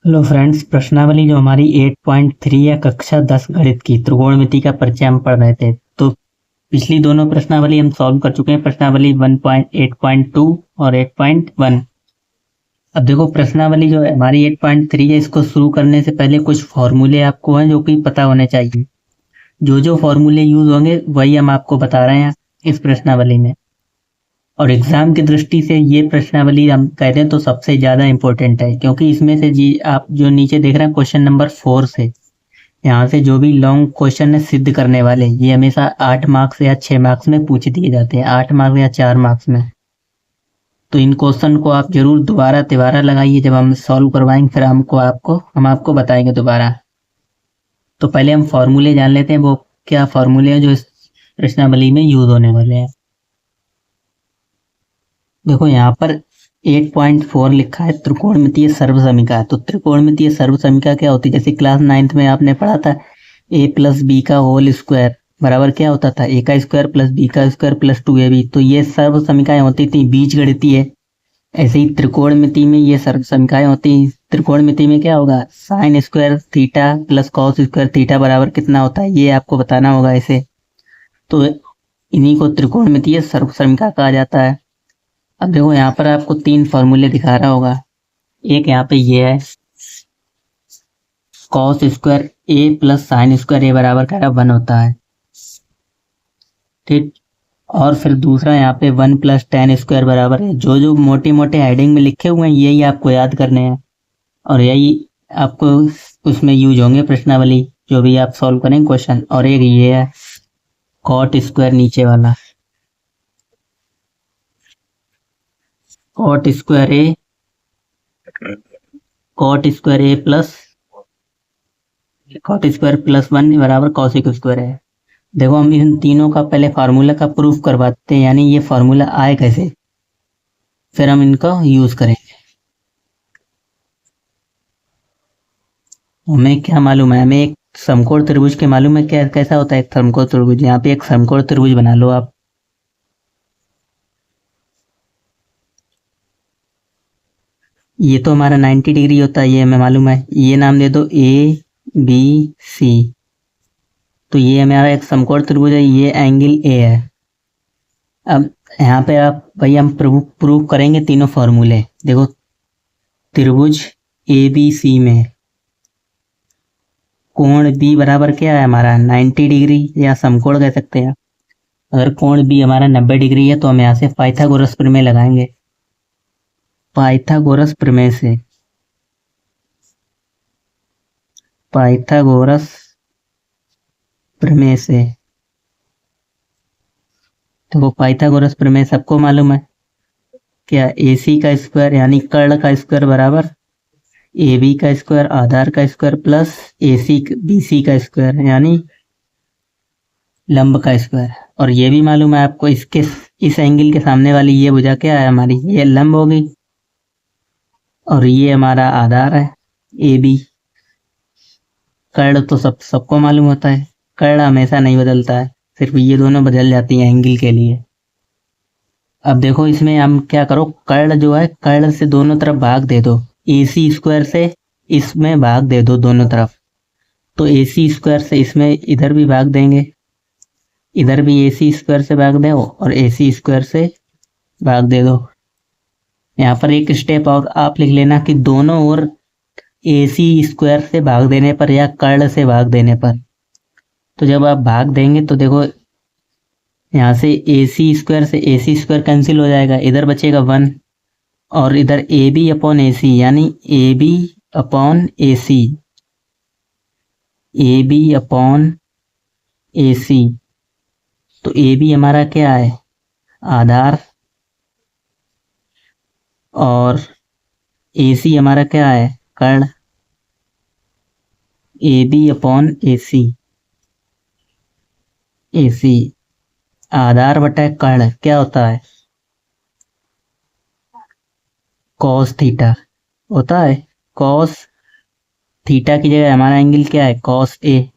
Hello friends, प्रश्नावली जो हमारी 8.3 है कक्षा 10 गणित की त्रिकोणमिति का परिचय हम पढ़ रहे थे। तो पिछली दोनों प्रश्नावली हम सॉल्व कर चुके हैं, प्रश्नावली 1.8.2 और 8.1। अब देखो प्रश्नावली जो है हमारी 8.3 है, इसको शुरू करने से पहले कुछ फॉर्मूले आपको हैं जो कि पता होने चाहिए। जो जो फॉर्मूले यूज होंगे वही हम आपको बता रहे हैं इस प्रश्नावली में। और एग्जाम की दृष्टि से ये प्रश्नावली हम कहते हैं तो सबसे ज्यादा इंपॉर्टेंट है, क्योंकि इसमें से जी आप जो नीचे देख रहे हैं क्वेश्चन नंबर 4 से यहाँ से जो भी लॉन्ग क्वेश्चन है सिद्ध करने वाले, ये हमेशा 8 मार्क्स या 6 मार्क्स में पूछ दिए जाते हैं, 8 मार्क्स या 4 मार्क्स में। तो इन क्वेश्चन को आप जरूर दोबारा तिबारा लगाइए, जब हम सॉल्व करवाएंगे फिर हम आपको बताएंगे दोबारा। तो पहले हम फॉर्मूले जान लेते हैं, वो क्या फॉर्मूले हैं जो इस प्रश्नावली में यूज होने वाले हैं। देखो यहाँ पर 8.4 लिखा है त्रिकोणमितीय सर्वसमीका। तो त्रिकोणमितीय सर्वसमीका क्या होती है? जैसे क्लास 9th में आपने पढ़ा था a प्लस बी का होल स्क्वायर बराबर क्या होता था? a का स्क्वायर प्लस b का स्क्वायर प्लस 2ab। तो ये सर्वसमीकाएं होती थी बीजगणितीय। ऐसे ही त्रिकोणमिति में ये सर्वसमीकाएं होती। त्रिकोणमिति में क्या होगा? Sine square theta plus cos square theta बराबर कितना होता है, ये आपको बताना होगा ऐसे। तो इन्हीं को त्रिकोणमितीय सर्वसमीका कहा जाता है। अब देखो यहाँ पर आपको 3 फॉर्मूले दिखा रहा होगा। एक यहाँ पे ये है कॉस स्क्वायर ए प्लस साइन स्क्वायर ए बराबर क्या 1 होता है, ठीक। और फिर दूसरा यहाँ पे 1 प्लस टेन स्क्वायर बराबर है। जो जो मोटे मोटे हेडिंग में लिखे हुए हैं यही आपको याद करने हैं और यही आपको उसमें यूज होंगे प्रश्नावली जो भी आप सॉल्व करेंगे क्वेश्चन। और एक ये है कॉट स्क्वायर नीचे वाला, कॉट स्क्वायर ए प्लस कॉट स्क्वायर प्लस 1 बराबर कॉसिक स्क्वायर है। देखो हम इन तीनों का पहले फार्मूला का प्रूफ करवाते हैं, यानी ये फार्मूला आए कैसे, फिर हम इनका यूज करेंगे। हमें क्या मालूम है? हमें एक समकोण त्रिभुज के मालूम है क्या कैसा होता है एक समकोण त्रिभुज। यहाँ पे एक समकोण त्रिभुज बना लो आप। ये तो हमारा 90 डिग्री होता है, ये हमें मालूम है। ये नाम दे दो ए बी सी। तो ये हमारा एक समकोण त्रिभुज है, ये एंगल ए है। अब यहाँ पे आप भाई हम प्रूव करेंगे तीनों फॉर्मूले। देखो त्रिभुज ए बी सी में कोण बी बराबर क्या है हमारा 90 डिग्री, या समकोण कह सकते हैं। अगर कोण बी हमारा 90 डिग्री है तो हम यहाँ से पाइथागोरस प्रमेय लगाएंगे। पाइथागोरस प्रमेय से देखो पाइथागोरस प्रमेय सबको मालूम है क्या? AC का स्क्वायर यानी कर्ण का स्क्वायर बराबर AB का स्क्वायर आधार का स्क्वायर प्लस BC का स्क्वायर यानी लंब का स्क्वायर। और ये भी मालूम है आपको, इसके इस एंगल के सामने वाली ये भुजा क्या है हमारी? ये लंब होगी और ये हमारा आधार है AB। कर्ण तो सबको मालूम होता है, कर्ण हमेशा नहीं बदलता है, सिर्फ ये दोनों बदल जाती हैं एंगल के लिए। अब देखो इसमें हम क्या करो, कर्ण जो है कर्ण से दोनों तरफ भाग दे दो, AC स्क्वायर से इसमें भाग दे दो दोनों तरफ। तो AC स्क्वायर से इसमें इधर भी भाग देंगे, इधर भी AC स्क्वायर से भाग दो और AC स्क्वायर से भाग दे दो। यहाँ पर एक स्टेप और आप लिख लेना कि दोनों ओर AC स्क्वायर से भाग देने पर या कर्ण से भाग देने पर, तो जब आप भाग देंगे तो देखो यहाँ से AC स्क्वायर से AC स्क्वायर कैंसिल हो जाएगा, इधर बचेगा 1 और इधर AB अपॉन AC यानी AB अपॉन AC। तो AB हमारा क्या है? आधार, और AC हमारा क्या है? कर्ण। AB अपॉन AC आधार बटा कर्ण क्या होता है? कॉस थीटा होता है। कॉस थीटा की जगह हमारा एंगल क्या है? Cos A.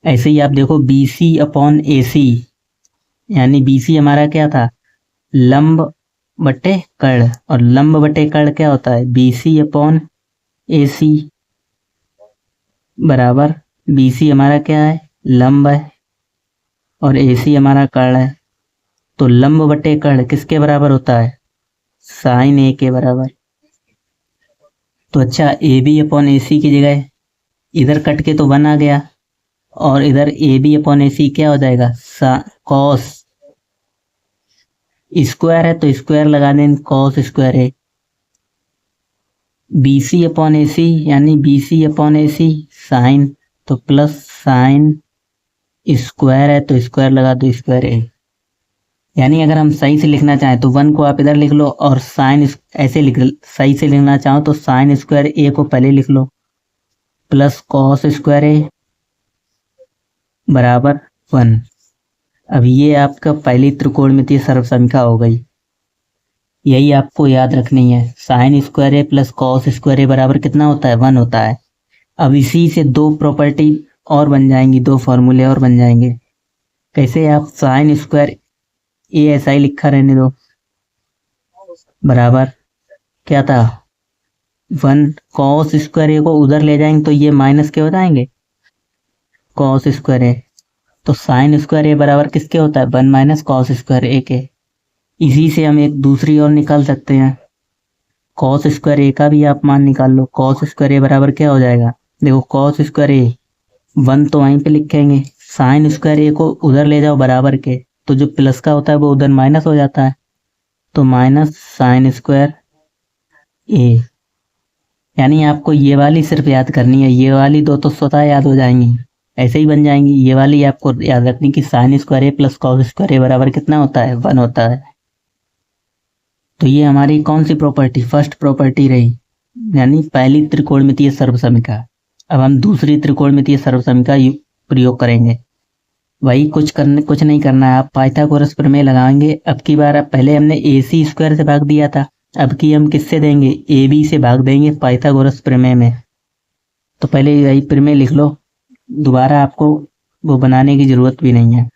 ऐसे ही आप देखो BC अपॉन AC यानी BC हमारा क्या था? लंब बटे कर्ण, और लंब बटे कर्ण क्या होता है? BC अपॉन ए सी बराबर बी सी हमारा क्या है, लंब है, और ए सी हमारा कर्ण है। तो लंब बटे कर्ण किसके बराबर होता है, साइन ए के बराबर। तो अच्छा, ए बी अपॉन ए सी की जगह इधर कट के तो 1 आ गया, और इधर ए बी अपॉन ए सी क्या हो जाएगा, कॉस स्क्वायर है तो स्क्वायर लगा दें, कॉस स्क्वायर है। बी सी अपॉन ए सी यानी बी सी अपॉन ए सी साइन, तो प्लस साइन स्क्वायर है तो स्क्वायर लगा दो, स्क्वायर ए। यानी अगर हम सही से लिखना चाहें तो 1 को आप इधर लिख लो, और साइन ऐसे लिख, सही से लिखना चाहो तो साइन स्क्वायर ए को पहले लिख लो, प्लस कॉस स्क्वायर ए बराबर 1। अब ये आपका पहली त्रिकोणमितीय सर्वसंख्या हो गई। यही आपको याद रखनी है, साइन स्क्वायर ए प्लस कॉस स्क्वायर ए बराबर कितना होता है, 1 होता है। अब इसी से दो प्रॉपर्टी और बन जाएंगी, दो फॉर्मूले और बन जाएंगे। कैसे, आप साइन स्क्वायर ए ऐसा ही लिखा रहने दो, बराबर क्या था 1, कॉस स्क्वायर ए को उधर ले जाएंगे तो ये माइनस के हो जाएंगे, कॉस स्क्वायर ए। तो साइन स्क्वायर ए बराबर किसके होता है, 1 माइनस कॉस स्क्वायर ए के। इसी से हम एक दूसरी और निकाल सकते हैं, कॉस स्क्वायर ए का भी आप मान निकाल लो। कॉस स्क्वायर ए बराबर क्या हो जाएगा, देखो कॉस स्क्वायर ए 1 तो वहीं पे लिखेंगे, साइन स्क्वायर ए को उधर ले जाओ बराबर के, तो जो प्लस का होता है वो उधर माइनस हो जाता है, तो माइनस साइन स्क्वायर ए। यानी आपको ये वाली सिर्फ याद करनी है, ये वाली दो तो स्वतः याद हो जाएंगी, ऐसे ही बन जाएंगी। ये वाली आपको याद रखनी कि साइन स्क्वायर ए प्लस कॉस स्क्वायर ए बराबर कितना होता है, 1 होता है। तो ये हमारी कौन सी प्रॉपर्टी, फर्स्ट प्रॉपर्टी रही, यानी पहली त्रिकोणमितीय सर्वसमीकरण। अब हम दूसरी त्रिकोणमितीय सर्वसमीकरण प्रयोग करेंगे। वही कुछ नहीं करना है, आप पाइथागोरस प्रमेय लगाएंगे। अब की बार पहले हमने ए सी स्क्वायर से भाग दिया था, अब की हम किससे देंगे, ए बी से भाग देंगे पाइथागोरस प्रमेय में। तो पहले यही प्रमेय लिख लो, दोबारा आपको वो बनाने की जरूरत भी नहीं है।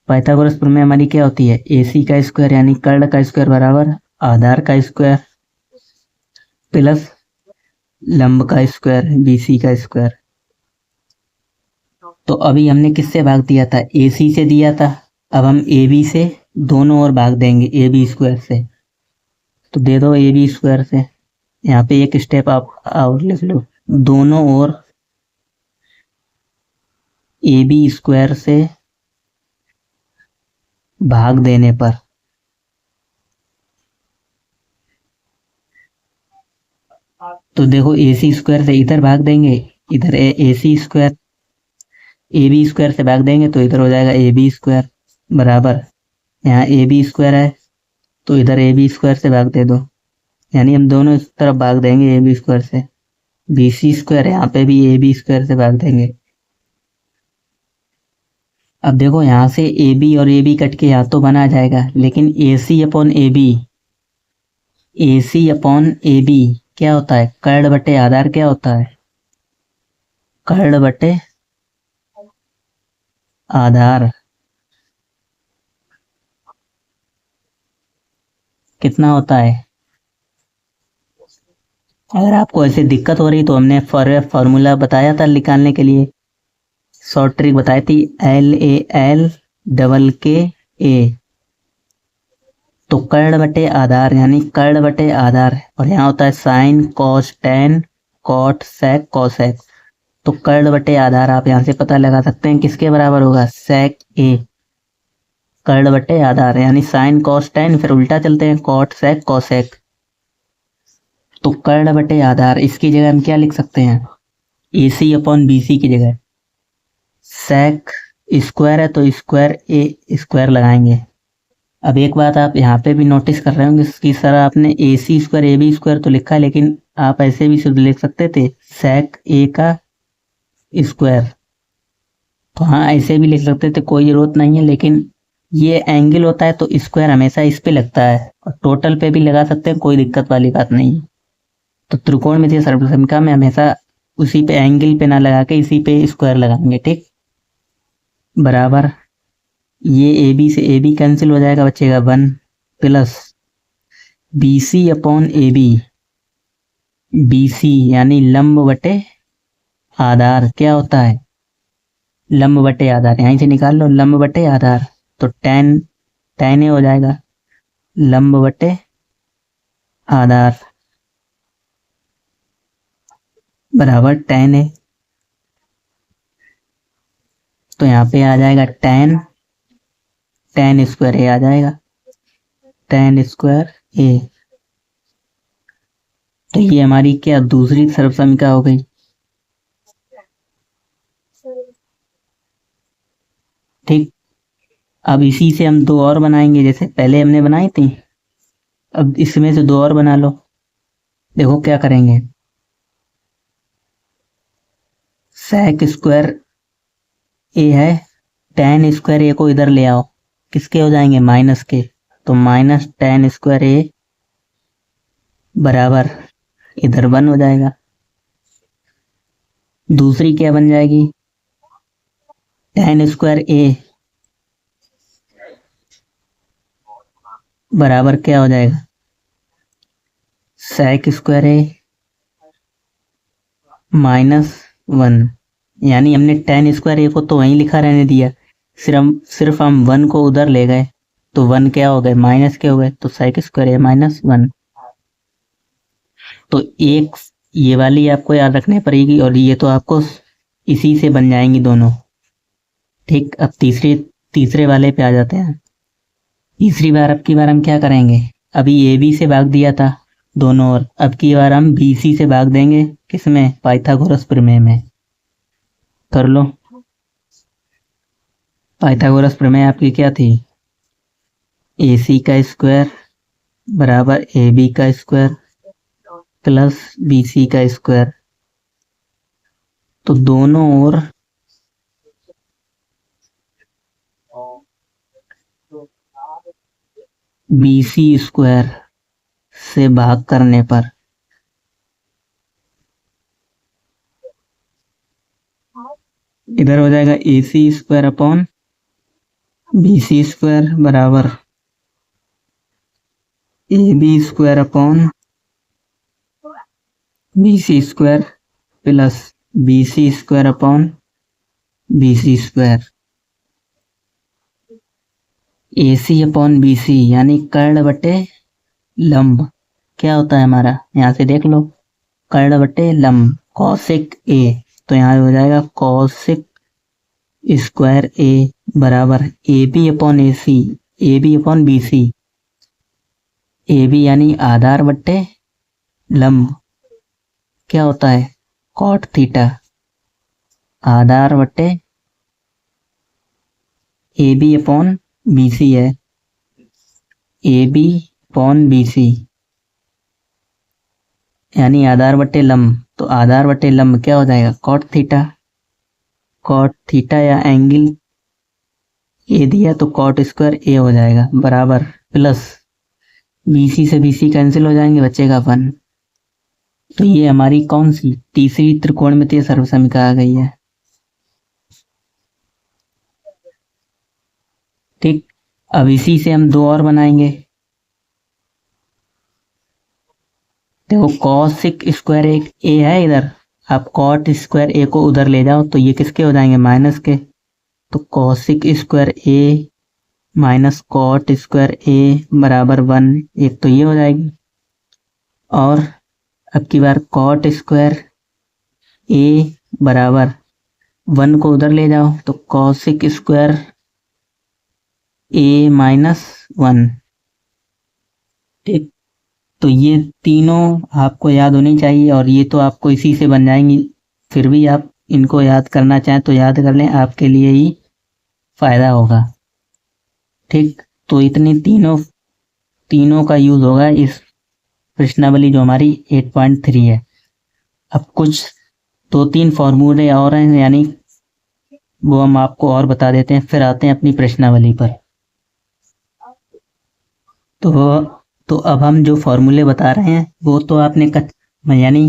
पाइथागोरस प्रमेय हमारी क्या होती है, ए सी का स्क्वायर यानी कर्ण का स्क्वायर बराबर आधार का स्क्वायर प्लस लंब का स्क्वायर बी सी का स्क्वायर। तो अभी हमने किससे भाग दिया था, ए सी से दिया था, अब हम ए बी से दोनों ओर भाग देंगे, ए बी स्क्वायर से। तो दे दो ए बी स्क्वायर से, यहाँ पे एक स्टेप आप और लिख लो, दोनों ओर ए बी स्क्वायर से भाग देने पर तो देखो ए सी स्क्वायर से इधर भाग देंगे, इधर ए सी स्क्वायर, ए बी स्क्वायर से भाग देंगे तो इधर हो जाएगा ए बी स्क्वायर बराबर, यहाँ ए बी स्क्वायर है तो इधर ए बी स्क्वायर से भाग दे दो, यानी हम दोनों इस तरफ भाग देंगे ए बी स्क्वायर से। बी सी स्क्वायर यहाँ पे भी ए बी स्क्वायर से भाग देंगे। अब देखो यहाँ से ए बी और ए बी कट के यहाँ तो बना जाएगा, लेकिन A C upon A B, A C upon A B क्या होता है, कर्ण बटे आधार क्या होता है, कर्ण बटे आधार कितना होता है। अगर आपको ऐसे दिक्कत हो रही तो हमने फॉर्मूला बताया था निकालने के लिए, शॉर्ट ट्रिक बताई थी, LAL डबल के ए। तो कर्ण बटे आधार यानी कर्ण बटे आधार, और यहाँ होता है sine cos tan cot sec cosec. तो कर्ण बटे आधार आप यहाँ से पता लगा सकते हैं किसके बराबर होगा, सेक ए। कर्ण बटे आधार यानी साइन कॉस टेन, फिर उल्टा चलते हैं कॉट सेक कॉसेक। तो कर्ण बटे आधार, इसकी जगह हम क्या लिख सकते हैं, ए सी अपॉन बी सी की जगह सेक स्क्वायर है तो स्क्वायर ए स्क्वायर लगाएंगे। अब एक बात आप यहाँ पे भी नोटिस कर रहे होंगे कि सर आपने ए सी स्क्वायर ए बी स्क्वायर तो लिखा है, लेकिन आप ऐसे भी शुद्ध लिख सकते थे सेक ए का स्क्वायर। तो हाँ ऐसे भी लिख सकते थे, कोई जरूरत नहीं है, लेकिन ये एंगल होता है तो स्क्वायर हमेशा इस पे लगता है, और टोटल पे भी लगा सकते हैं, कोई दिक्कत वाली बात नहीं। तो त्रिकोणमितीय सर्वसमीकरण में हमेशा उसी पे एंगल पे ना लगा के इसी पे स्क्वायर लगाएंगे, ठीक। बराबर ये ए बी से ए बी कैंसिल हो जाएगा, बचेगा 1 plus B C upon A B BC यानी लंब बटे आधार क्या होता है, लंब बटे आधार, यहीं से निकाल लो लंब बटे आधार, तो tan A हो जाएगा लंब बटे आधार बराबर tan A। तो यहाँ पे आ जाएगा tan स्क्वायर A आ जाएगा, tan स्क्वायर A। तो ये हमारी क्या दूसरी सर्वसमिका हो गई। ठीक, अब इसी से हम दो और बनाएंगे, जैसे पहले हमने बनाई थी, अब इसमें से दो और बना लो। देखो क्या करेंगे, sec स्क्वायर A है, tan स्क्वायर A को इधर ले आओ, किसके हो जाएंगे माइनस के, तो माइनस tan स्क्वायर A बराबर इधर 1 हो जाएगा। दूसरी क्या बन जाएगी, tan स्क्वायर A बराबर क्या हो जाएगा sec स्क्वायर A -1, यानी हमने tan स्क्वायर A को तो वहीं लिखा रहने दिया, सिर्फ हम 1 को उधर ले गए, तो 1 क्या हो गए माइनस के हो गए, तो sec स्क्वायर A -1। तो एक ये वाली आपको याद रखनी पड़ेगी, और ये तो आपको इसी से बन जाएंगी दोनों। ठीक, अब तीसरे वाले पे आ जाते हैं। अब की बार हम क्या करेंगे, अभी AB से भाग दिया था दोनों ओर, अब की बार हम BC से भाग देंगे, किसमें, पाइथागोरस प्रमेय में। कर लो, पाइथागोरस प्रमेय आपकी क्या थी, AC का स्क्वायर बराबर AB का स्क्वायर प्लस BC का स्क्वायर। तो दोनों ओर BC स्क्वायर से भाग करने पर इधर हो जाएगा AC square upon BC square बराबर AB square upon BC square plus BC square upon BC square. AC upon BC यानी कर्ण बटे लंब क्या होता है हमारा, यहाँ से देख लो, कर्ण बटे लंब कौशिक A, तो यहाँ हो जाएगा कौशिक स्क्वायर A बराबर AB upon AC, AB upon BC, AB यानी आधार बटे लंब क्या होता है कॉट थीटा, आधार बटे AB अपॉन BC है, AB अपॉन BC यानी आधार बटे लंब, तो आधार बटे लंब क्या हो जाएगा कॉट थीटा या एंगल A दिया तो कॉट स्क्वायर A हो जाएगा बराबर प्लस BC से BC कैंसिल हो जाएंगे, बचेगा 1। तो ये हमारी कौन सी तीसरी त्रिकोणमितीय सर्वसमिका आ गई है। ठीक, अब इसी से हम दो और बनाएंगे। देखो कॉसिक स्क्वायर एक A है इधर, आप कॉट स्क्वायर A को उधर ले जाओ तो ये किसके हो जाएंगे माइनस के, तो cosec square A minus cot square A बराबर 1, एक तो ये हो जाएगी, और अब की बार कॉट स्क्वायर A बराबर 1 को उधर ले जाओ तो कॉसिक स्क्वायर A -1। ठीक, तो ये तीनों आपको याद होनी चाहिए, और ये तो आपको इसी से बन जाएंगी, फिर भी आप इनको याद करना चाहें तो याद कर लें, आपके लिए ही फायदा होगा। ठीक, तो इतनी तीनों का यूज होगा इस प्रश्नावली जो हमारी 8.3 है। अब कुछ 2-3 फॉर्मूले और हैं, यानी वो हम आपको और बता देते हैं, फिर आते हैं अपनी प्रश्नावली पर। तो अब हम जो फॉर्मूले बता रहे हैं वो तो आपने यानी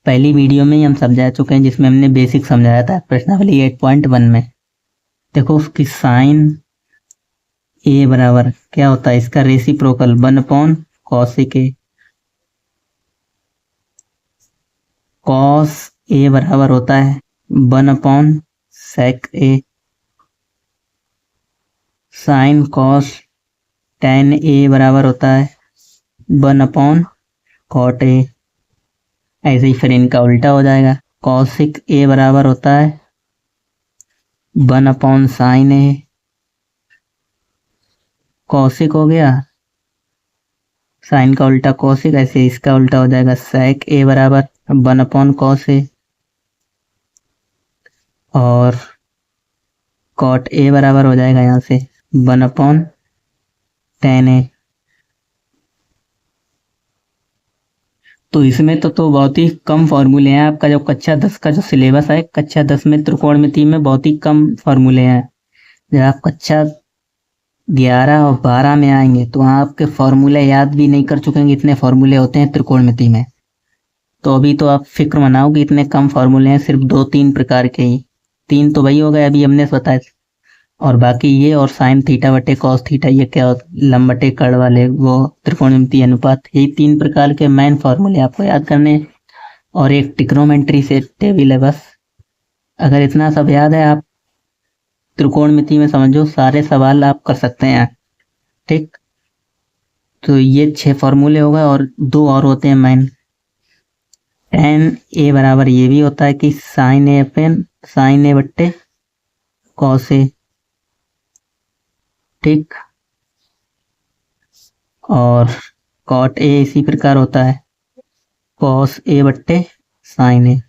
पहली वीडियो में ही हम समझा चुके हैं, जिसमें हमने बेसिक समझाया था प्रश्नावली 8.1 में। देखो उसकी साइन A बराबर क्या होता है, इसका reciprocal 1/cos A, cos A बराबर होता है 1/sec a, sine cos tan a बराबर होता है 1/cot a। ऐसे ही फिर इनका उल्टा हो जाएगा, कॉसिक a बराबर होता है 1/sin a, कॉसिक हो गया, साइन का उल्टा कॉसिक, ऐसे इसका उल्टा हो जाएगा sec a बराबर 1/cos a, और cot a बराबर हो जाएगा यहाँ से 1/tan a। तो इसमें तो बहुत ही कम फॉर्मूले हैं। आपका जो कक्षा 10 का जो सिलेबस है, कक्षा 10 में त्रिकोणमिति में बहुत ही कम फॉर्मूले हैं। जब आप कक्षा 11 और 12 में आएंगे तो वहाँ आपके फॉर्मूले याद भी नहीं कर चुकेंगे, इतने फॉर्मूले होते हैं त्रिकोणमिति में। तो अभी तो आप फिक्र मनाओ कि इतने कम फॉर्मूले हैं, सिर्फ 2-3 प्रकार के ही, 3 तो वही हो गए अभी हमने बताया, और बाकी ये और साइन थीटा बटे कॉस थीटा, ये क्या लंब बटे कर्ण वाले वो त्रिकोणमितीय अनुपात, यही 3 प्रकार के मेन फॉर्मूले आपको याद करने हैं। और एक ट्रिग्नोमेट्री से टेबल है बस। अगर इतना सब याद है, आप त्रिकोणमिति में समझो सारे सवाल आप कर सकते हैं, ठीक। तो ये 6 फॉर्मूले हो गए, और 2 और होते हैं मेन। tan a बराबर ये भी होता है कि साइन ए बट्टे कॉस ए, ठीक। और cot a इसी प्रकार होता है cos a बट्टे sin a।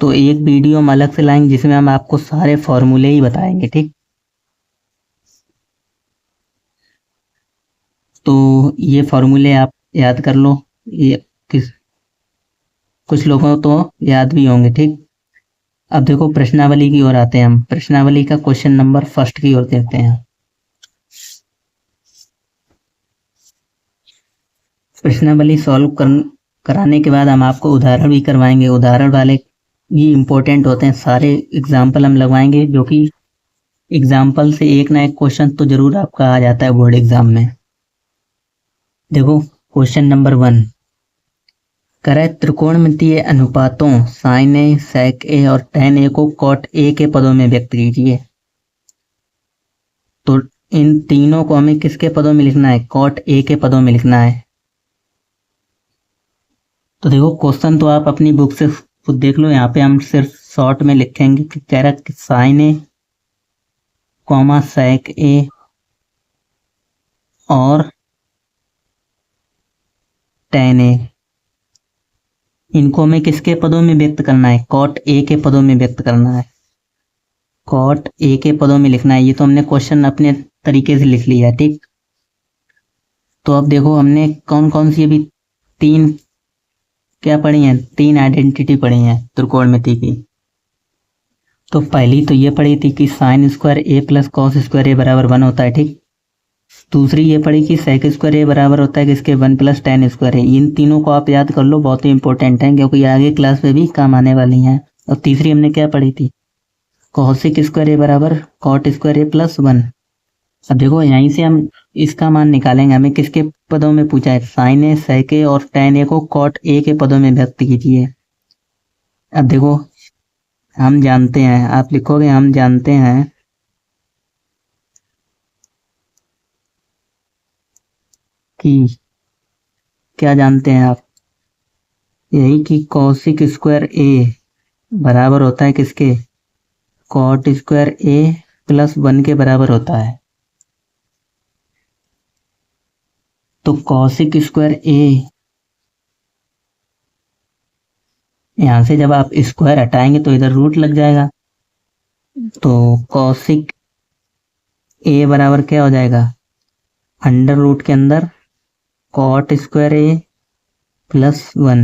तो एक वीडियो हम अलग से लाएंगे जिसमें हम आपको सारे फॉर्मूले ही बताएंगे, ठीक। तो ये फॉर्मूले आप याद कर लो, ये कुछ लोगों तो याद भी होंगे, ठीक। अब देखो प्रश्नावली की ओर आते हैं हम। प्रश्नावली का क्वेश्चन नंबर फर्स्ट की ओर देखते हैं। प्रश्नावली सॉल्व कराने के बाद हम आपको उदाहरण भी करवाएंगे। उदाहरण वाले ये इंपॉर्टेंट होते हैं, सारे एग्जाम्पल हम लगवाएंगे, जो कि एग्जाम्पल से एक ना एक क्वेश्चन तो जरूर आपका आ जाता है बोर्ड एग्जाम में। देखो क्वेश्चन नंबर 1, करे त्रिकोणमितीय अनुपातों साइन ए, सेक ए और tan ए को cot ए के पदों में व्यक्त कीजिए। तो इन तीनों को हमें किसके पदों में लिखना है? cot ए के पदों में लिखना है। तो देखो क्वेश्चन तो आप अपनी बुक से खुद देख लो, यहाँ पे हम सिर्फ शॉर्ट में लिखेंगे कि कह रहा है साइन ए कॉमा सेक ए और tan ए, इनको हमें किसके पदों में व्यक्त करना है? cot ए के पदों में व्यक्त करना है, cot ए के पदों में लिखना है। ये तो हमने क्वेश्चन अपने तरीके से लिख लिया है, ठीक। तो अब देखो हमने कौन कौन सी अभी 3 क्या पढ़ी हैं, 3 आइडेंटिटी पढ़ी हैं त्रिकोणमिति की। तो पहली तो ये पढ़ी थी कि साइन स्क्वायर ए प्लस कॉस स्क्वायर ए बराबर 1 होता है, ठीक। दूसरी ये पढ़ी कि सेक स्क्वायर ए बराबर होता है किसके? 1 प्लस tan स्क्वायर ए। इन तीनों को आप याद कर लो, बहुत ही इंपॉर्टेंट है क्योंकि आगे क्लास में भी काम आने वाली हैं। और तीसरी हमने क्या पढ़ी थी? कॉसिक स्क्वायर ए बराबर कॉट स्क्वायर ए प्लस 1। अब देखो यहीं से हम इसका मान निकालेंगे। हमें किसके पदों में पूछा है? साइन ए, सेक ए और tan ए को कॉट ए के पदों में व्यक्त कीजिए। अब देखो हम जानते हैं, आप लिखोगे हम जानते हैं कि क्या जानते हैं आप? यही कि कॉसिक स्क्वायर ए बराबर होता है किसके? कॉट स्क्वायर ए प्लस 1 के बराबर होता है। तो कॉसिक स्क्वायर ए, यहां से जब आप स्क्वायर हटाएंगे तो इधर रूट लग जाएगा, तो कॉसिक ए बराबर क्या हो जाएगा? अंडर रूट के अंदर कॉट स्क्वायर ए प्लस 1।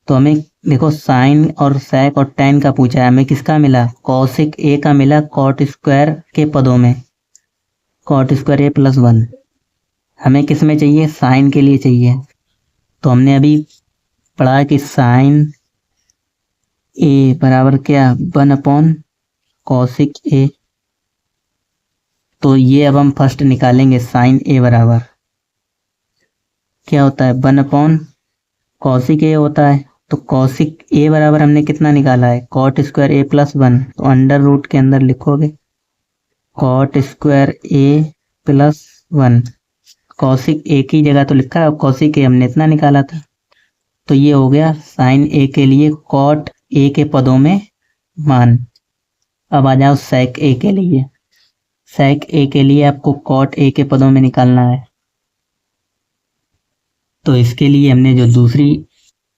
तो हमें देखो साइन और सेक और tan का पूछा है, हमें किसका मिला? कॉसिक ए का मिला कॉट स्क्वायर के पदों में, कॉट स्क्वायर ए प्लस 1। हमें किस में चाहिए? साइन के लिए चाहिए। तो हमने अभी पढ़ा कि साइन ए बराबर क्या? 1 कॉसिक ए। तो ये अब हम फर्स्ट निकालेंगे, साइन ए बराबर क्या होता है? 1 कॉसिक ए होता है, तो कॉसिक ए बराबर हमने कितना निकाला है, कॉट स्क्वायर ए प्लस वन। तो अंडर रूट के अंदर लिखोगे कॉट स्क्वायर ए प्लस वन। कॉसिक ए की जगह तो लिखा है, कॉसिक ए हमने इतना निकाला था। तो ये हो गया साइन ए के लिए कॉट ए के पदों में मान। अब आ जाओ सेक ए के लिए। सेक ए के लिए आपको कॉट ए के पदों में निकालना है। तो इसके लिए हमने जो दूसरी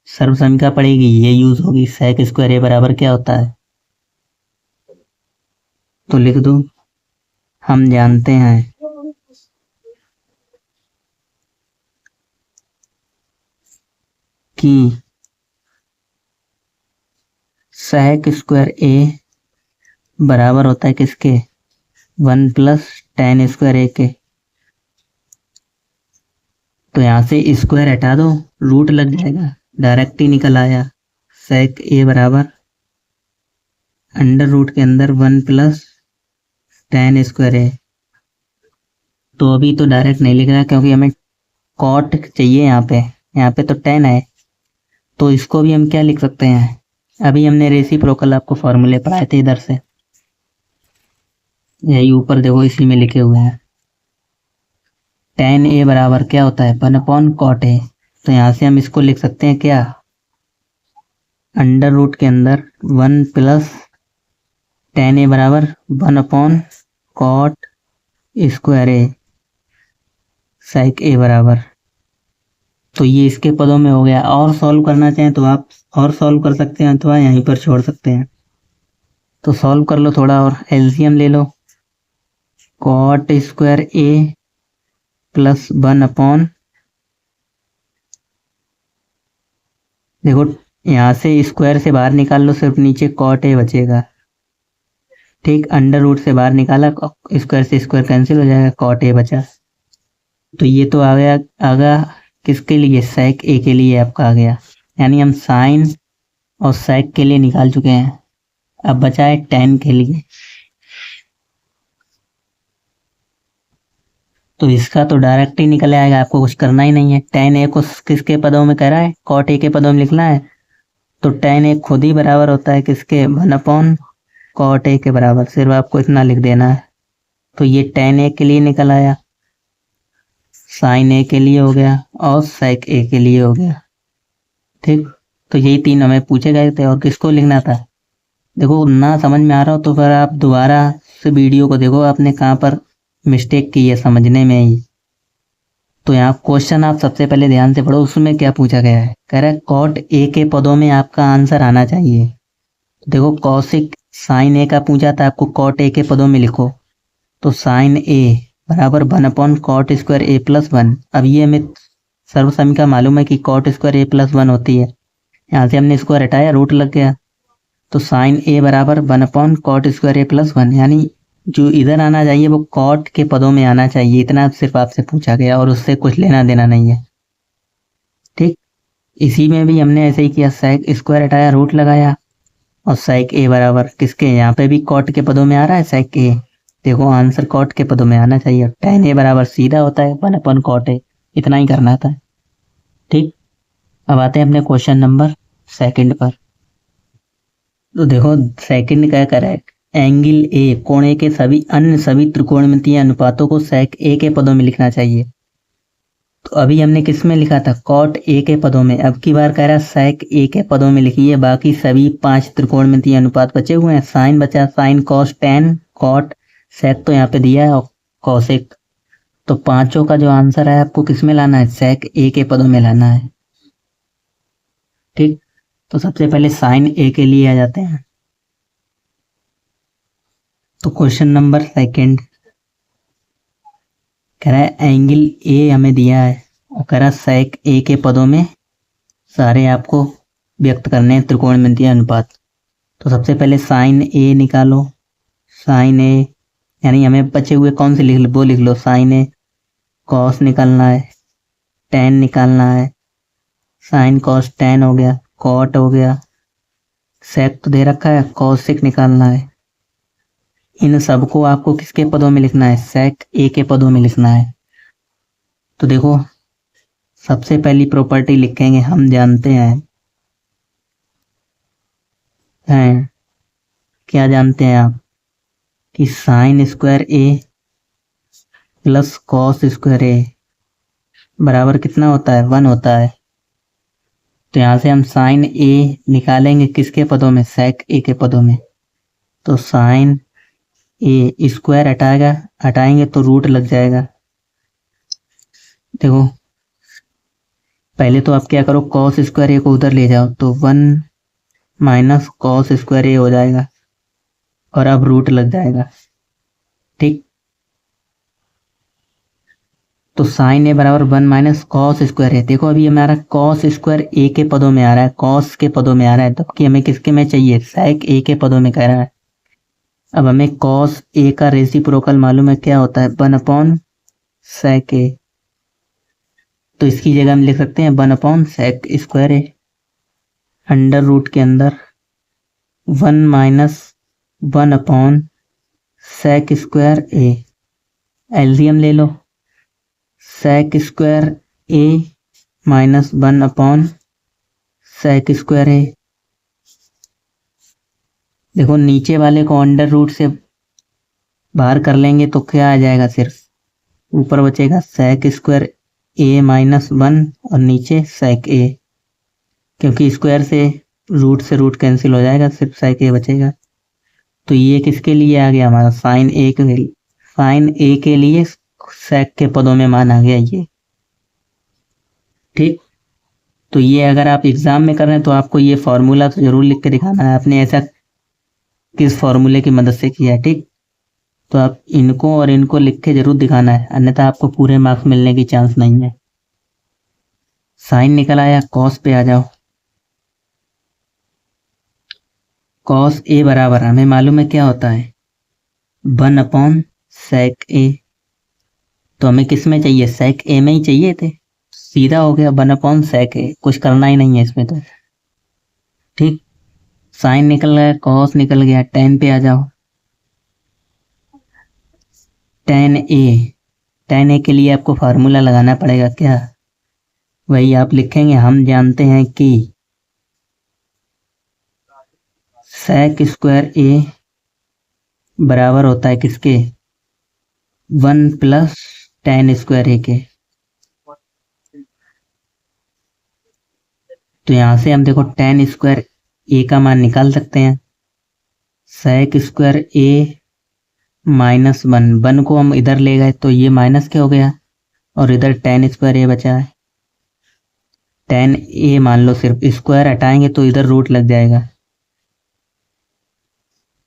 सर्वसमीका पड़ेगी ये यूज होगी। सेक स्क्वायर ए बराबर क्या होता है, तो लिख दूं, हम जानते हैं कि सेक स्क्वायर ए बराबर होता है किसके, 1 प्लस टेन स्क्वायर ए के। तो यहाँ से स्क्वायर हटा दो, रूट लग जाएगा, डायरेक्ट ही निकल आया। सेक ए बराबर अंडर रूट के अंदर 1 प्लस टेन स्क्वायर ए। तो अभी तो डायरेक्ट नहीं लिख रहा क्योंकि हमें कॉट चाहिए यहाँ पे तो 10 है। तो इसको भी हम क्या लिख सकते हैं, अभी हमने रेसिप्रोकल आपको फॉर्मूले पढ़ाए थे इधर से, यही ऊपर देखो इसी में लिखे हुए हैं। टेन ए बराबर क्या होता है, 1 कॉट ए। तो यहाँ से हम इसको लिख सकते हैं क्या, अंडर रूट के अंदर 1 प्लस टेन ए बराबर 1 कॉट स्क्वायर ए सेक ए बराबर। तो ये इसके पदों में हो गया। और सॉल्व करना चाहें तो आप और सॉल्व कर सकते हैं अथवा यहीं पर छोड़ सकते हैं। तो सॉल्व कर लो थोड़ा और एलसीएम ले लो। कॉट स्क्वायर ए प्लस 1 देखो यहाँ से स्क्वायर से बाहर निकाल लो, सिर्फ नीचे कॉट ए बचेगा। ठीक, अंडर रूट से बाहर निकाला, स्क्वायर से स्क्वायर कैंसिल हो जाएगा, कॉट ए बचा। तो ये तो आ गया किसके लिए, सेक ए के लिए आपका आ गया। यानी हम साइन और सेक के लिए निकाल चुके हैं। अब बचा है टेन के लिए। तो इसका तो डायरेक्ट ही निकल आएगा, आपको कुछ करना ही नहीं है। टेन ए को किसके पदों में कह रहा है, कॉट ए के पदों में लिखना है। तो टेन ए खुद ही बराबर होता है किसके, 1 कॉट ए के बराबर। सिर्फ आपको इतना लिख देना है। तो ये टेन ए के लिए निकल आया, साइन ए के लिए हो गया और सेक ए के लिए हो गया। ठीक, तो यही तीन हमें पूछे गए थे और किसको लिखना था। देखो ना समझ में आ रहा हो तो फिर आप दोबारा से वीडियो को देखो, आपने कहाँ पर मिस्टेक की है समझने में ही। तो यहाँ क्वेश्चन आप सबसे पहले ध्यान से पढ़ो, उसमें क्या पूछा गया है। कह रहा है कॉट ए के पदों में आपका आंसर आना चाहिए। देखो कॉसिक साइन ए का पूछा था, आपको कॉट ए के पदों में लिखो। तो साइन ए बराबर 1 कॉट स्क्वायर ए प्लस 1। अब ये हमें सर्वसमीका मालूम है कि कॉट स्क्वायर ए प्लस 1 होती है। यहाँ से हमने स्क्वायर हटाया, रूट लग गया। तो साइन ए बराबर 1 कॉट स्क्वायर ए प्लस 1, यानी जो इधर आना चाहिए वो कॉट के पदों में आना चाहिए। इतना सिर्फ आपसे पूछा गया और उससे कुछ लेना देना नहीं है। ठीक, इसी में भी हमने ऐसे ही किया, सेक स्क्वायर हटाया, रूट लगाया और सेक ए बराबर किसके, यहाँ पे भी कॉट के पदों में आ रहा है सेक ए। देखो आंसर कॉट के पदों में आना चाहिए। टेन ए बराबर सीधा होता है 1 कॉट ए, इतना ही करना था। ठीक, अब आते हैं अपने क्वेश्चन नंबर सेकंड पर। तो देखो सेकंड क्या करा है, एंगल ए कोण ए के अन्य सभी त्रिकोणमितीय अनुपातों को सेक ए के पदों में लिखना चाहिए। तो अभी हमने किस में लिखा था, कॉट ए के पदों में। अब की बार कह रहा है सेक ए के पदों में लिखिए। बाकी सभी 5 त्रिकोणमितीय अनुपात बचे हुए हैं। साइन बचा, साइन कॉस टेन, कॉट, सेक तो यहाँ पे दिया है और कॉसेक। तो पांचों का जो आंसर है आपको किस में लाना है, सेक ए के पदों में लाना है। ठीक, तो सबसे पहले साइन ए के लिए आ जाते हैं। तो क्वेश्चन नंबर सेकंड कह रहा है एंगल ए हमें दिया है और कह रहा है सेक ए के पदों में सारे आपको व्यक्त करने हैं त्रिकोणमितीय अनुपात। तो सबसे पहले साइन ए निकालो। साइन ए यानी हमें बचे हुए कौन से लिख लो, वो लिख लो। साइन ए, कॉस निकालना है, टेन निकालना है। साइन कॉस टेन हो गया, कॉट हो गया, सेक तो दे रखा है, कॉसिक निकालना है। इन सबको आपको किसके पदों में लिखना है, सेक ए के पदों में लिखना है। तो देखो सबसे पहली प्रॉपर्टी लिखेंगे, हम जानते हैं क्या जानते हैं आप कि साइन स्क्वायर ए प्लस कॉस स्क्वायर ए बराबर कितना होता है, 1 होता है। तो यहाँ से हम साइन ए निकालेंगे किसके पदों में, सेक ए के पदों में। तो साइन ए स्क्वायर हटाएंगे तो रूट लग जाएगा। देखो पहले तो आप क्या करो, कॉस स्क्वायर ए को उधर ले जाओ तो 1 माइनस कॉस स्क्वायर ए हो जाएगा और अब रूट लग जाएगा। ठीक, तो साइन ए बराबर 1 माइनस कॉस स्क्वायर है। देखो अभी हमारा कॉस स्क्वायर ए के पदों में आ रहा है, कॉस के पदों में आ रहा है, तो कि हमें किसके में चाहिए, सेक ए के पदों में कह रहा है। अब हमें कॉस ए का रेसिप्रोकल मालूम है क्या होता है, 1 अपॉन सेक ए। तो इसकी जगह हम लिख सकते हैं 1 upon sec square A under root के अंदर 1 माइनस 1 अपॉन सेक स्क्वायर ए। एलसीएम ले लो, सेक स्क्वायर ए माइनस 1 अपॉन सेक स्क्वायर ए। देखो नीचे वाले को अंडर रूट से बाहर कर लेंगे तो क्या आ जाएगा, सिर्फ ऊपर बचेगा सेक स्क्वायर ए माइनस 1 और नीचे सेक ए, क्योंकि स्क्वायर से रूट कैंसिल हो जाएगा, सिर्फ सेक ए बचेगा। तो ये किसके लिए आ गया हमारा, साइन ए के लिए। साइन ए के लिए सेक के पदों में मान आ गया ये। ठीक, तो ये अगर आप एग्जाम में कर रहे हैं तो आपको ये फॉर्मूला तो जरूर लिख के दिखाना है आपने ऐसा किस फॉर्मूले की मदद से किया है। ठीक, तो आप इनको और इनको लिख के जरूर दिखाना है, अन्यथा आपको पूरे मार्क्स मिलने की चांस नहीं है। साइन निकल आया, कॉस पे आ जाओ। कॉस ए बराबर हमें मालूम है क्या होता है, 1 अपॉन सेक ए। तो हमें किस में चाहिए, सेक ए में ही चाहिए थे, सीधा हो गया 1 अपॉन सेक ए, कुछ करना ही नहीं है इसमें तो। ठीक, साइन निकल गया, कॉस निकल गया, टेन पे आ जाओ। टेन ए के लिए आपको फार्मूला लगाना पड़ेगा क्या, वही आप लिखेंगे, हम जानते हैं कि सेक स्क्वायर ए बराबर होता है किसके, 1 प्लस टेन स्क्वायर ए के। तो यहां से हम देखो टेन स्क्वायर ए का मान निकाल सकते हैं। सेक स्क्वायर ए माइनस 1 को हम इधर ले गए तो ये माइनस के हो गया और इधर टेन स्क्वायर ए बचा है। टेन ए मान लो, सिर्फ स्क्वायर हटाएंगे तो इधर रूट लग जाएगा।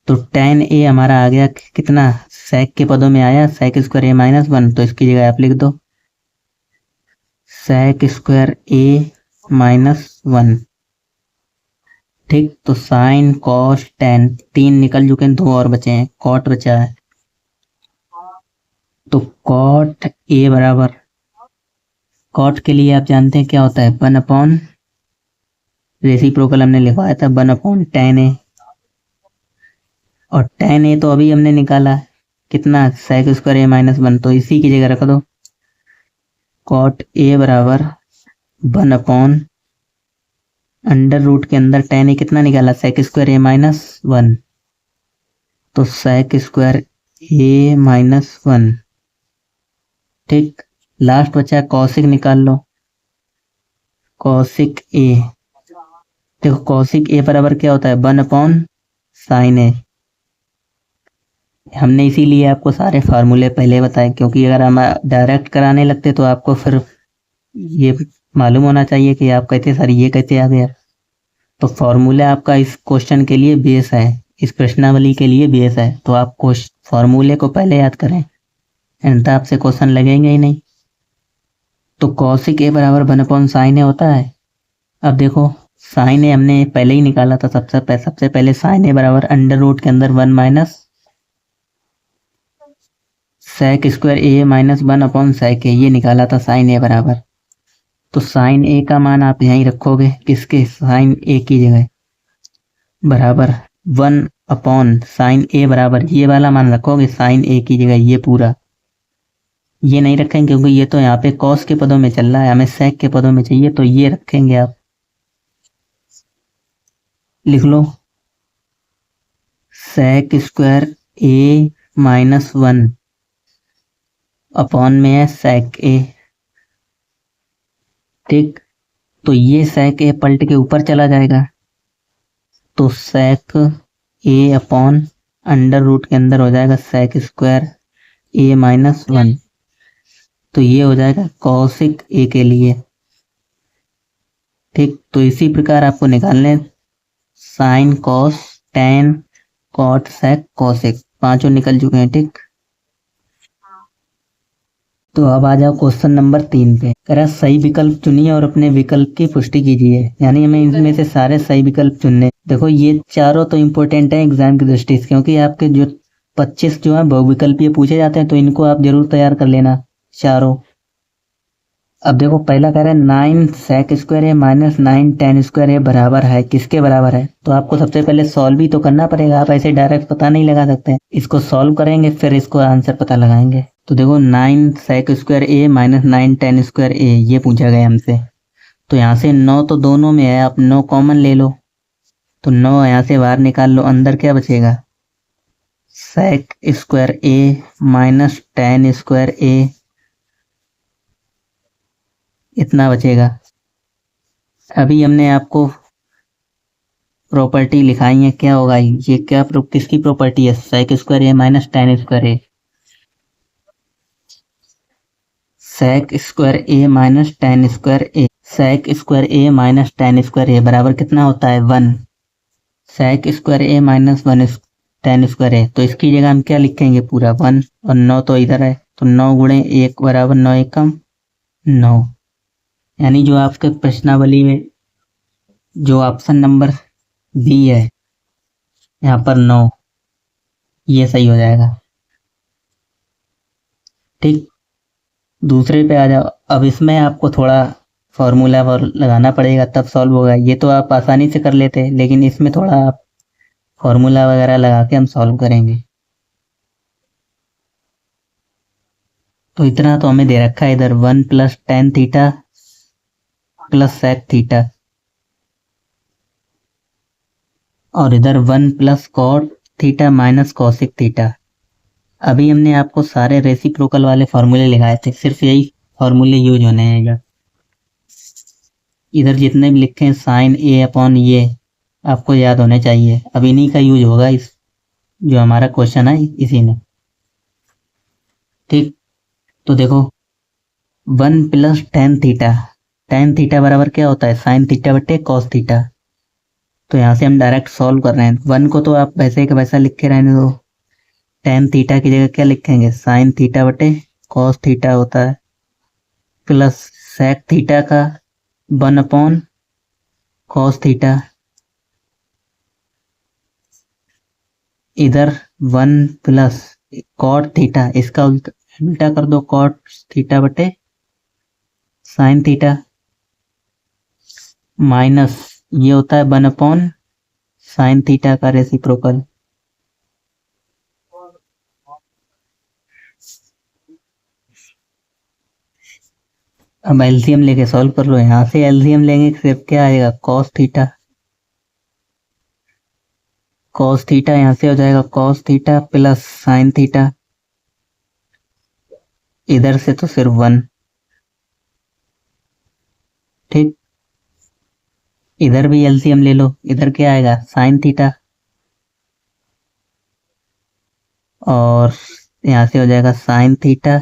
तो टेन ए हमारा आ गया कितना, सेक के पदों में आया, सेक स्क्वायर ए माइनस 1, तो इसकी जगह आप लिख दो सेक स्क्वायर ए माइनस 1। ठीक, तो साइन कॉस टेन, 3 निकल चुके हैं, 2 और बचे हैं, कॉट बचा है। तो कॉट ए बराबर, कॉट के लिए आप जानते हैं क्या होता है, 1 अपॉन रेसिप्रोकल हमने लिखवाया था 1 अपॉन टेन ए, और टेन ए तो अभी हमने निकाला कितना, सेक स्क्वायर ए माइनस 1, तो इसी की जगह रख दो। कॉट ए बराबर 1 अपॉन अंडर रूट के अंदर टेन ए कितना निकाला, सेक स्क्वायर ए माइनस 1, तो सेक स्क्वायर ए माइनस 1। ठीक, लास्ट बचा कॉसिक निकाल लो, कॉसिक ए। देखो कॉसिक ए बराबर क्या होता है, 1 अपॉन साइन ए। हमने इसीलिए आपको सारे फार्मूले पहले बताए, क्योंकि अगर हम डायरेक्ट कराने लगते तो आपको फिर ये मालूम होना चाहिए कि आप कहते सर ये कहते आ गया। तो फॉर्मूला आपका इस क्वेश्चन के लिए बेस है, इस प्रश्नावली के लिए बेस है, तो आप फॉर्मूले को पहले याद करें, अन्यथा आपसे क्वेश्चन लगेंगे ही नहीं। तो कॉसिक ए बराबर 1 अपॉन साइन ए होता है। अब देखो साइन ए हमने पहले ही निकाला था, सबसे पहले साइन ए बराबर अंडर रूट के अंदर 1 माइनस सेक स्क्वायर ए माइनस 1 अपॉन सेक ए, ये निकाला था साइन ए बराबर। तो साइन ए का मान आप यहीं रखोगे, किसके, साइन ए की जगह, बराबर 1 अपॉन साइन ए बराबर ये वाला मान रखोगे साइन ए की जगह, ये पूरा ये नहीं रखेंगे क्योंकि ये तो यहाँ पे कॉस के पदों में चल रहा है, हमें सेक के पदों में चाहिए, तो ये रखेंगे आप। लिख लो सेक स्क्वायर ए माइनस 1 अपॉन में है सेक ए। ठीक, तो ये सेक ए पलट के ऊपर चला जाएगा, तो सेक ए अपॉन अंडर रूट के अंदर हो जाएगा सेक स्क्वायर ए माइनस 1। तो ये हो जाएगा कॉसिक ए के लिए। ठीक, तो इसी प्रकार आपको निकालने sine cos tan cot sec cosec, पांचों निकल चुके हैं। ठीक, तो अब आ जाओ क्वेश्चन नंबर 3 पे। कह रहा सही विकल्प चुनिए और अपने विकल्प की पुष्टि कीजिए, यानी हमें इनमें से सारे सही विकल्प चुनने। देखो ये चारों तो इम्पोर्टेंट है एग्जाम की दृष्टि से, क्योंकि आपके जो 25 जो है बहुविकल्पीय पूछे जाते हैं, तो इनको आप जरूर तैयार कर लेना चारों। अब देखो पहला कह रहा है 9 सेक स्क्वायर है माइनस 9 टेन स्क्वायर है बराबर है, किसके बराबर है? तो आपको सबसे पहले सॉल्व भी तो करना पड़ेगा, आप ऐसे डायरेक्ट पता नहीं लगा सकते हैं। इसको सॉल्व करेंगे फिर इसको आंसर पता लगाएंगे। तो देखो 9 सेक स्क्वायर ए माइनस 9 टेन स्क्वायर ए ये पूछा गया हमसे। तो यहाँ से 9 तो दोनों में है, आप 9 कॉमन ले लो, तो 9 यहाँ से बाहर निकाल लो, अंदर क्या बचेगा? सेक स्क्वायर ए माइनस टेन स्क्वायर ए, इतना बचेगा। अभी हमने आपको प्रॉपर्टी लिखाई है, क्या होगा ये? क्या किसकी प्रॉपर्टी है? सेक स्क्वायर ए माइनस टेन स्क्वायर ए। सेक स्क्वायर ए माइनस टेन स्क्वायर ए, सेक स्क्वायर ए माइनस टेन स्क्वायर ए बराबर कितना होता है? 1। सेक स्क्वायर ए माइनस 1 टेन स्क्वायर ए, तो इसकी जगह हम क्या लिखेंगे? पूरा 1, और 9 तो इधर है, तो 9 गुणे 1 बराबर 9 एकम 9। यानी जो आपके प्रश्नावली में जो ऑप्शन नंबर बी है यहाँ पर 9, ये सही हो जाएगा। ठीक, दूसरे पे आ जाओ। अब इसमें आपको थोड़ा फॉर्मूला लगाना पड़ेगा तब सॉल्व होगा। ये तो आप आसानी से कर लेते हैं, लेकिन इसमें थोड़ा आप फॉर्मूला वगैरह लगा के हम सॉल्व करेंगे। तो इतना तो हमें दे रखा है इधर 1 plus tan theta plus sec theta, और इधर 1 plus cot theta minus cosec theta. अभी हमने आपको सारे रेसिप्रोकल वाले फॉर्मूले लगाए थे, सिर्फ यही फॉर्मूले यूज होने हैं इधर। इधर जितने भी लिखे हैं साइन ए अपॉन ये आपको याद होने चाहिए। अब इन्हीं का यूज होगा इस जो हमारा क्वेश्चन है इसी में। ठीक, तो देखो 1 प्लस टेन थीटा बराबर क्या होता है? साइन थीटा बटे कॉस थीटा। तो यहाँ से हम डायरेक्ट सॉल्व कर रहे हैं। 1 को तो आप वैसे का वैसा लिखे रहने दो, टेन थीटा की जगह क्या लिखेंगे? साइन थीटा बटे कॉस थीटा होता है, प्लस सेक थीटा का 1 अपॉन कॉस थीटा, इधर 1 प्लस कॉट थीटा, इसका उल्टा कर दो, कॉट थीटा बटे साइन थीटा, माइनस ये होता है 1 अपॉन साइन थीटा का रेसिप्रोकल। अब एलसीएम लेके सॉल्व कर लो। यहाँ से एलसीएम लेंगे सिर्फ क्या आएगा? Cos theta. कॉस थीटा यहाँ से हो जाएगा cos theta plus sine theta, इधर से तो सिर्फ 1। ठीक, इधर भी एलसीएम ले लो, इधर क्या आएगा? साइन थीटा, और यहाँ से हो जाएगा sign theta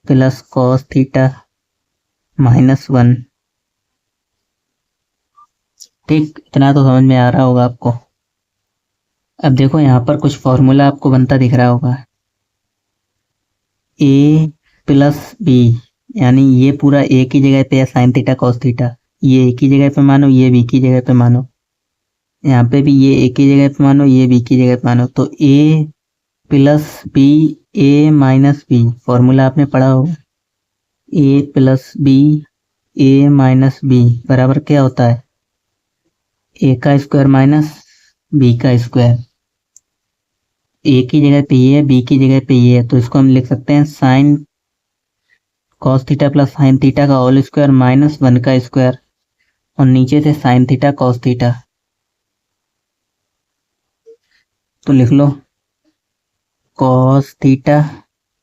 plus cos theta minus 1। ठीक, इतना तो समझ में आ रहा होगा आपको। अब देखो यहाँ पर कुछ फॉर्मूला आपको बनता दिख रहा होगा, ए प्लस बी, यानी ये पूरा ए की जगह पे है साइन थीटा कॉस थीटा, ये ए की जगह पे मानो, ये बी की जगह पे मानो, यहाँ पे भी ये ए की जगह पे मानो, ये बी की जगह पे मानो। तो ए plus B A minus B, formula आपने पढ़ा होगा, ए plus B A minus B बराबर क्या होता है? ए का स्क्वायर माइनस बी का स्क्वायर। ए की जगह पे ये है, बी की जगह पे ये है, तो इसको हम लिख सकते हैं sine cos theta plus sine theta का होल स्क्वायर माइनस 1 का स्क्वायर, और नीचे से साइन थीटा कॉस थीटा। तो लिख लो cos theta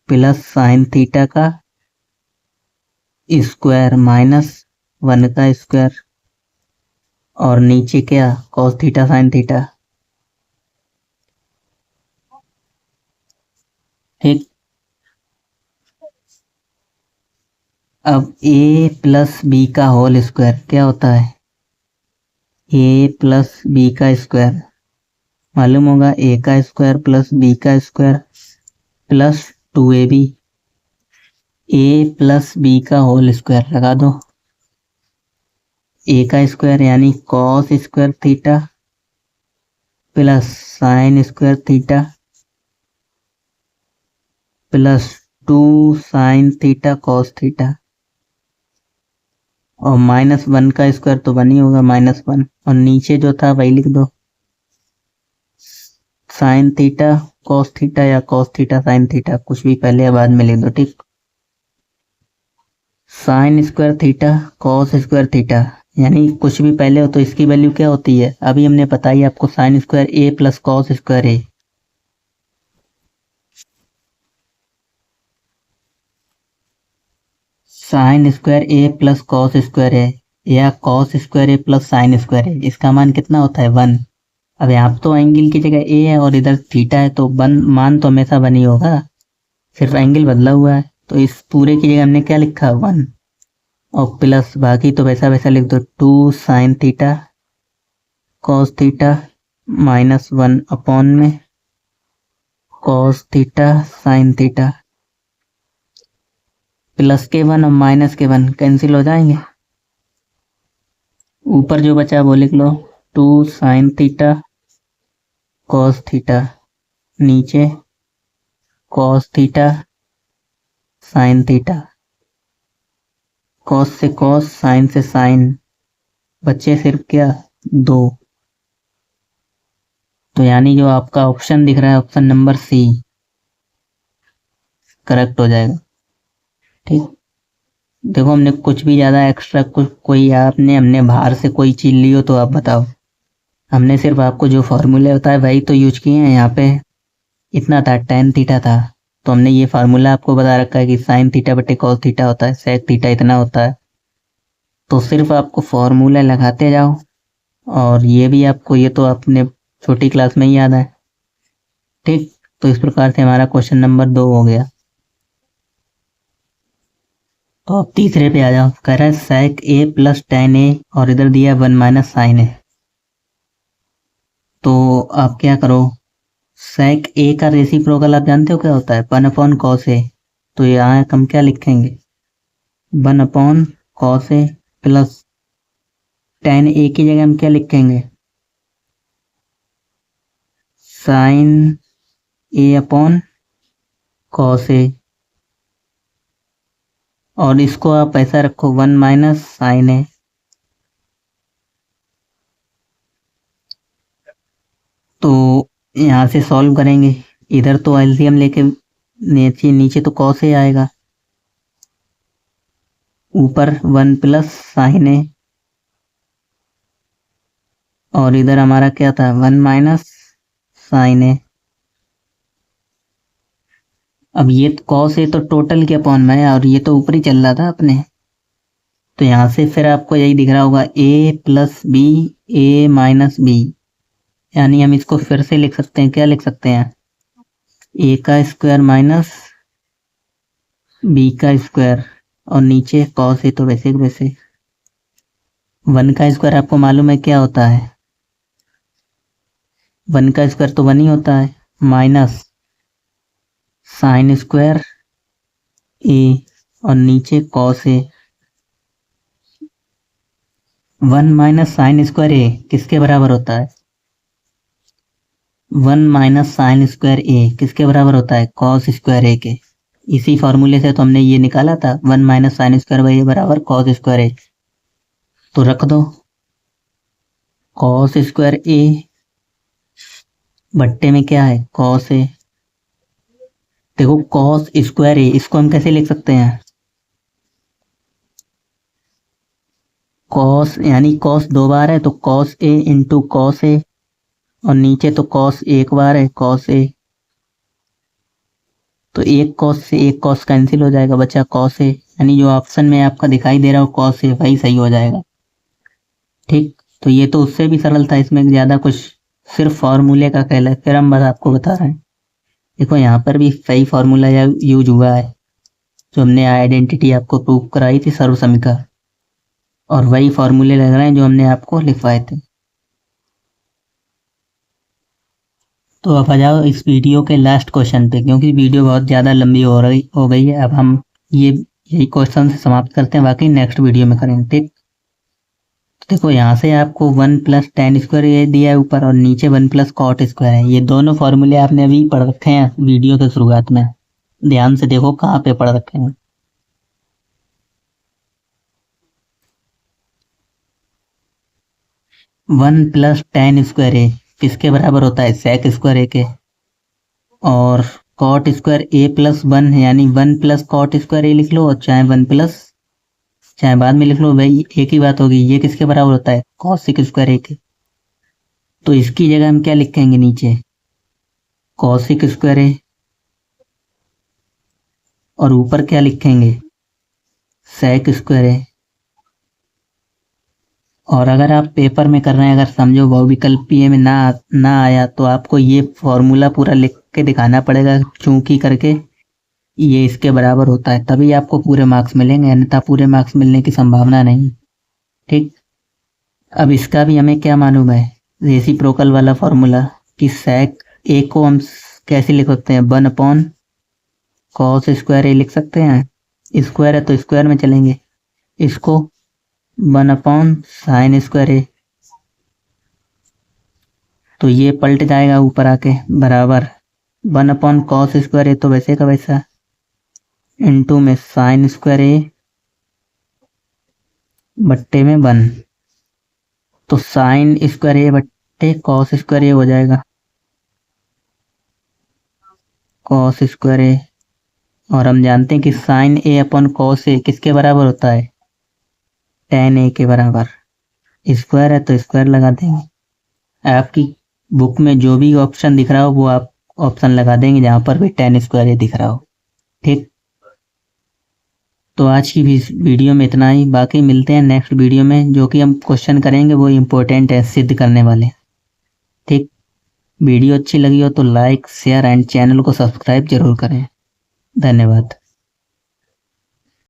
plus sine theta का स्क्वायर माइनस 1 का स्क्वायर, और नीचे क्या कॉस थीटा साइन थीटा। ठीक, अब ए प्लस बी का होल स्क्वायर क्या होता है, ए प्लस बी का स्क्वायर मालूम होगा, ए का स्क्वायर प्लस बी का स्क्वायर प्लस 2ab, ए प्लस बी का होल स्क्वायर लगा दो, ए का स्क्वायर यानी cos square theta plus sine square theta plus 2 sine theta cos theta, और माइनस 1 का स्क्वायर तो 1 ही होगा, -1, और नीचे जो था वही लिख दो साइन थीटा कॉस थीटा या कॉस थीटा साइन थीटा, कुछ भी पहले या बाद में लिख दो। ठीक, sine square theta cos square theta यानी कुछ भी पहले हो तो इसकी वैल्यू क्या होती है, अभी हमने बताई आपको साइन स्क्वायर ए प्लस कॉस स्क्वायर ए। साइन स्क्वायर ए प्लस कॉस स्क्वायर ए या कॉस स्क्वायर ए प्लस साइन स्क्वायर ए, इसका मान कितना होता है 1। अब यहाँ तो एंगल की जगह ए है और इधर थीटा है, तो मान तो हमेशा 1 ही होगा, सिर्फ एंगल बदला हुआ है, तो इस पूरे की जगह हमने क्या लिखा 1, और प्लस बाकी तो वैसा वैसा लिख दो 2 sine theta cos theta -1 upon में cos theta sine theta, plus के 1 और माइनस के 1 कैंसिल हो जाएंगे, ऊपर जो बचा वो लिख लो 2 साइन थीटा कॉस थीटा, नीचे cos theta sine theta, cos से कॉस साइन से साइन, बच्चे सिर्फ क्या 2। तो यानी जो आपका ऑप्शन दिख रहा है ऑप्शन नंबर सी करेक्ट हो जाएगा। ठीक, देखो हमने कुछ भी ज़्यादा एक्स्ट्रा कोई आपने हमने बाहर से कोई चीज़ ली हो तो आप बताओ, हमने सिर्फ आपको जो फार्मूले होता है वही तो यूज किए हैं। यहाँ पे इतना था tan थीटा था, तो हमने ये फार्मूला आपको बता रखा है कि साइन थीटा बटे कॉस थीटा होता है, सेक थीटा इतना होता है, तो सिर्फ आपको फार्मूला लगाते जाओ, और ये भी आपको ये तो आपने छोटी क्लास में ही याद है। ठीक, तो इस प्रकार से हमारा क्वेश्चन नंबर 2 हो गया। तो अब तीसरे पे आ जाओ, कह रहा है सेक ए प्लस tan ए और इधर दिया 1 माइनस साइन ए। तो आप क्या करो, सेक ए का रेसिप्रोकल आप जानते हो क्या होता है 1 अपॉन कॉस ए, तो यहाँ हम क्या लिखेंगे 1 upon cos A plus tan ए की जगह हम क्या लिखेंगे sign A upon cos A, और इसको आप ऐसा रखो 1 माइनस साइन ए। तो यहाँ से सॉल्व करेंगे, इधर तो एलसीएम लेके नीचे तो कॉस ए आएगा, ऊपर 1 प्लस साइन ए, और इधर हमारा क्या था 1 माइनस साइन ए। अब ये कॉस ए तो टोटल के अपॉन में है और ये तो ऊपर ही चल रहा था अपने, तो यहाँ से फिर आपको यही दिख रहा होगा a plus B A minus B, यानी हम इसको फिर से लिख सकते हैं, क्या लिख सकते हैं a का स्क्वायर माइनस b का स्क्वायर, और नीचे कॉस ए तो वैसे के वैसे 1 का स्क्वायर आपको मालूम है क्या होता है, 1 का स्क्वायर तो 1 ही होता है, माइनस साइन स्क्वायर ए और नीचे cos A. 1 minus sine square ए किसके बराबर होता है 1 माइनस साइन स्क्वायर ए किसके बराबर होता है कॉस स्क्वायर ए के। इसी फॉर्मूले से तो हमने ये निकाला था 1 माइनस साइन स्क्वायर ए बराबर कॉस स्क्वायर ए, तो रख दो कॉस स्क्वायर ए बट्टे में क्या है कॉस ए, देखो कॉस स्क्वायर ए, इसको हम कैसे लिख सकते हैं, कॉस यानी कॉस 2 बार है तो cos A into cos A, और नीचे तो कॉस 1 बार है कॉस ए, तो एक कॉस से एक कॉस कैंसिल हो जाएगा, बचा कॉस ए, यानी जो ऑप्शन में आपका दिखाई दे रहा हो कॉस ए वही सही हो जाएगा। ठीक, तो ये तो उससे भी सरल था, इसमें ज़्यादा कुछ सिर्फ फॉर्मूले का खेल है, फिर हम बस आपको बता रहे हैं। देखो यहाँ पर भी सही फॉर्मूला यूज हुआ है, जो हमने आइडेंटिटी आपको प्रूव कराई थी सर्वसमिका, और वही फॉर्मूले लग रहे हैं जो हमने आपको लिखवाए थे। तो अब आ जाओ इस वीडियो के लास्ट क्वेश्चन पे, क्योंकि वीडियो बहुत ज़्यादा लंबी हो गई है। अब हम यही क्वेश्चन से समाप्त करते हैं, बाकी नेक्स्ट वीडियो में करेंगे। ठीक, तो देखो यहाँ से आपको 1 प्लस टेन स्क्वायर ये दिया है ऊपर, और नीचे 1 प्लस कॉट स्क्वायर है। ये दोनों फॉर्मूले आपने अभी पढ़ रखे हैं वीडियो के शुरुआत में, ध्यान से देखो कहाँ पे पढ़ रखे हैं। वन प्लस टेन स्क्वायर ए किसके बराबर होता है, सेक स्क्वायर ए के, और कॉट स्क्वायर ए प्लस 1 यानी 1 प्लस कॉट स्क्वायर ए लिख लो, और चाहे 1 प्लस चाहे बाद में लिख लो, भाई एक ही बात होगी। ये किसके बराबर होता है, कॉसिक स्क्वायर ए के, तो इसकी जगह हम क्या लिखेंगे नीचे, कॉसिक स्क्वायर ए, और ऊपर क्या लिखेंगे, सेक स्क्वायर ए। और अगर आप पेपर में कर रहे हैं, अगर समझो बहुविकल्पीय में ना आया, तो आपको ये फॉर्मूला पूरा लिख के दिखाना पड़ेगा चूंकि करके, ये इसके बराबर होता है, तभी आपको पूरे मार्क्स मिलेंगे, अन्यथा पूरे मार्क्स मिलने की संभावना नहीं। ठीक, अब इसका भी हमें क्या मालूम है, रेसिप्रोकल वाला फॉर्मूला, कि सेक ए को हम कैसे लिख सकते हैं, 1 अपॉन कॉस स्क्वायर ए लिख सकते हैं, स्क्वायर है तो स्क्वायर में चलेंगे, इसको 1 अपॉन साइन स्क्वायर ए, तो ये पलट जाएगा ऊपर आके बराबर 1 अपॉन कॉस स्क्वायर ए, तो वैसे का वैसा, इनटू में साइन स्क्वायर ए बट्टे में 1, तो साइन स्क्वायर ए बट्टे कॉस स्क्वायर ए हो जाएगा, कॉस स्क्वायर ए। और हम जानते हैं कि sign A upon cos A किसके बराबर होता है, टेन ए के बराबर, स्क्वायर है तो स्क्वायर लगा देंगे। आपकी बुक में जो भी ऑप्शन दिख रहा हो वो आप ऑप्शन लगा देंगे जहाँ पर भी टेन स्क्वायर ए दिख रहा हो। ठीक, तो आज की वीडियो में इतना ही, बाकी मिलते हैं नेक्स्ट वीडियो में, जो कि हम क्वेश्चन करेंगे वो इम्पोर्टेंट है, सिद्ध करने वाले। ठीक, वीडियो अच्छी लगी हो तो लाइक शेयर एंड चैनल को सब्सक्राइब जरूर करें। धन्यवाद।